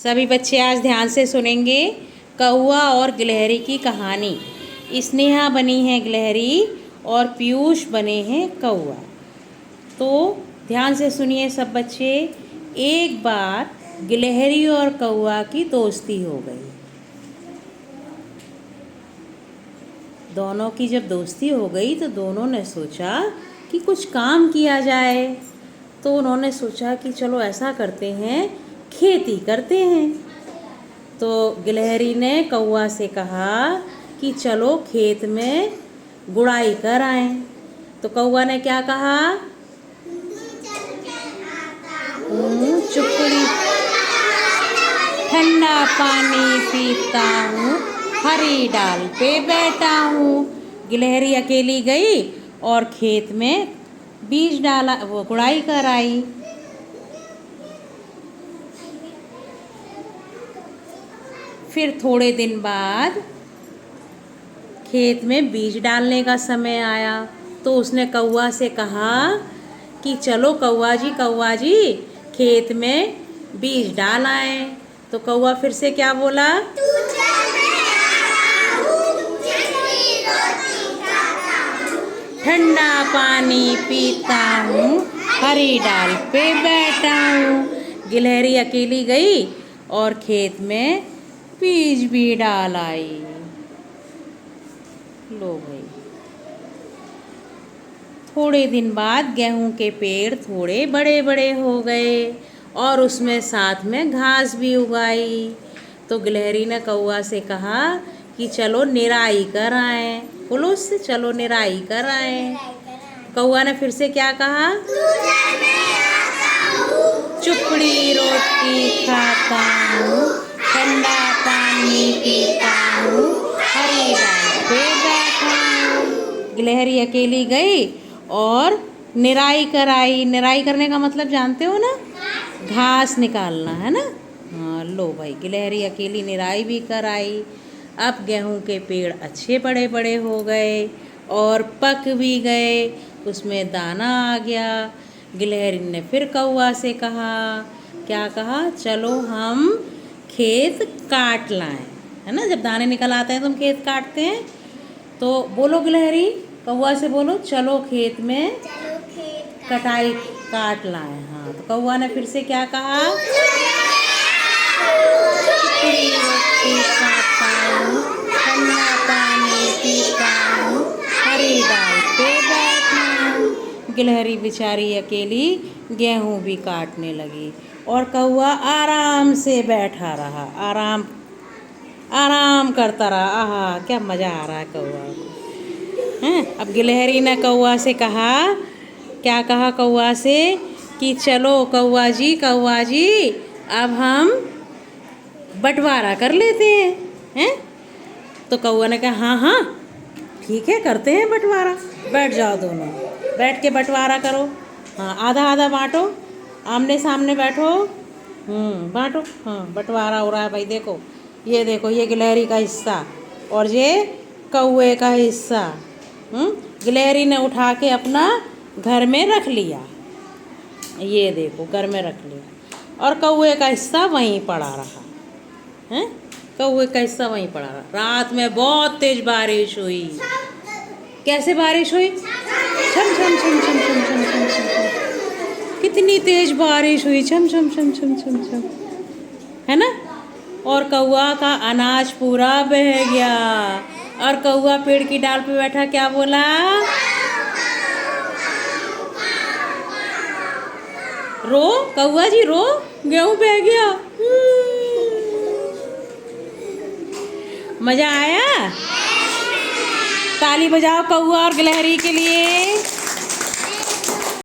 सभी बच्चे आज ध्यान से सुनेंगे कौआ और गिलहरी की कहानी। स्नेहा बनी है गिलहरी और पीयूष बने हैं कौआ। तो ध्यान से सुनिए सब बच्चे। एक बार गिलहरी और कौआ की दोस्ती हो गई। दोनों की जब दोस्ती हो गई तो दोनों ने सोचा कि कुछ काम किया जाए। तो उन्होंने सोचा कि चलो ऐसा करते हैं, खेती करते हैं। तो गिलहरी ने कौआ से कहा कि चलो खेत में गुड़ाई कर आएं। तो कौआ ने क्या कहा? चुपड़ी ठंडा पानी पीता हूँ, हरी डाल पे बैठा हूँ। गिलहरी अकेली गई और खेत में बीज डाला, वो गुड़ाई कर आई। फिर थोड़े दिन बाद खेत में बीज डालने का समय आया। तो उसने कौआ से कहा कि चलो कौआ जी खेत में बीज डाल आए। तो कौआ फिर से क्या बोला? ठंडा पानी पीता हूँ, हरी डाल पे बैठा हूँ। गिलहरी अकेली गई और खेत में बीज भी डाल आई। लो गई। थोड़े दिन बाद गेहूं के पेड़ थोड़े बड़े बड़े हो गए और उसमें साथ में घास भी उगाई। तो गिलहरी ने कौआ से कहा कि चलो निराई कर आए। बोलो उससे, चलो निराई कर आए। कौआ ने फिर से क्या कहा? चुपड़ी रोटी खाता हूँ, ठंडा पानी पीता हूँ, हरी डाल पे बैठा हूँ। गिलहरी अकेली गई और निराई कर आई। निराई करने का मतलब जानते हो ना? घास निकालना, है ना? हाँ, लो भाई, गिलहरी अकेली निराई भी कर आई। अब गेहूं के पेड़ अच्छे बड़े बड़े हो गए और पक भी गए, उसमें दाना आ गया। गिलहरी ने फिर कौआ से कहा, क्या कहा? चलो हम खेत काट लाएं, है ना? जब दाने निकल आते हैं तो हम खेत काटते हैं। तो बोलो गिलहरी, कौआ से बोलो, चलो खेत में कटाई काट लाएं। हाँ, तो कौआ ने फिर से क्या कहा? रोटी खाता हूँ, ठंडा पानी पीता हूँ, हरी डाल पे बैठा हूँ। गिलहरी बेचारी अकेली गेहूं भी काटने लगी और कौआ आराम से बैठा रहा, आराम करता रहा। आहा, क्या मज़ा आ रहा है कौआ को, हैं? अब गिलहरी ने कौआ से कहा, क्या कहा कौआ से? कि चलो कौआ जी अब हम बंटवारा कर लेते हैं। तो कौआ ने कहा हाँ हाँ ठीक है, करते हैं बंटवारा। बैठ जाओ, दोनों बैठ के बंटवारा करो। हाँ, आधा आधा बांटो, आमने सामने बैठो। बांटो। हाँ, बंटवारा हो रहा है भाई। देखो, ये गिलहरी का हिस्सा और ये कौए का हिस्सा। गिलहरी ने उठा के अपना घर में रख लिया। ये देखो, घर में रख लिया और कौए का हिस्सा वहीं पड़ा रहा। हैं? कौए का हिस्सा वहीं पड़ा रहा। रात में बहुत तेज बारिश हुई। कैसे बारिश हुई? छम छम छम छम छम छम छम छम छम। कितनी तेज बारिश हुई, छम छम छम छम छम छम, है ना? और कौआ का अनाज पूरा बह गया। और कौआ पेड़ की डाल पे बैठा क्या बोला? रो कौआ जी रो, गेहूं बह गया। मजा आया? ताली बजाओ कौआ और गिलहरी के लिए।